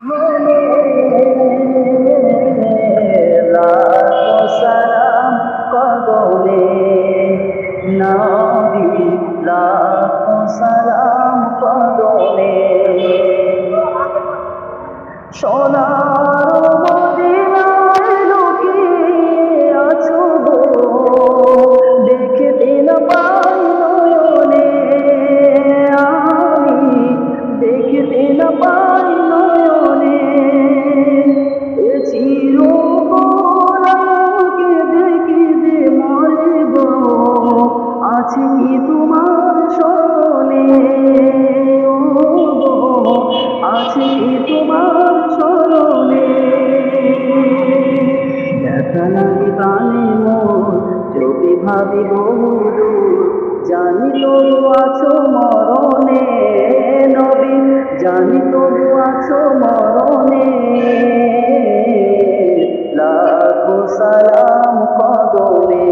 মনে লাখো সালাম কদমে নবী, লাখো সালাম কদমে সোনার মদিনায় লুকিয়ে আছো গো, দেখতে না পাই নয়নে আমি, দেখতে না পাই নয়নে এ চির গোলাকে দেখতে মরে গো, আছে কি তোমার স্মরণে ও গো, আছে কি তোমার স্মরণে দেখা লাগে প্রাণে মোর, চোখে ভাবি বহুদূর, জানি তবু আছো মরণে নবী, জানি তবু আছো মরণে লাখো সালাম কদমে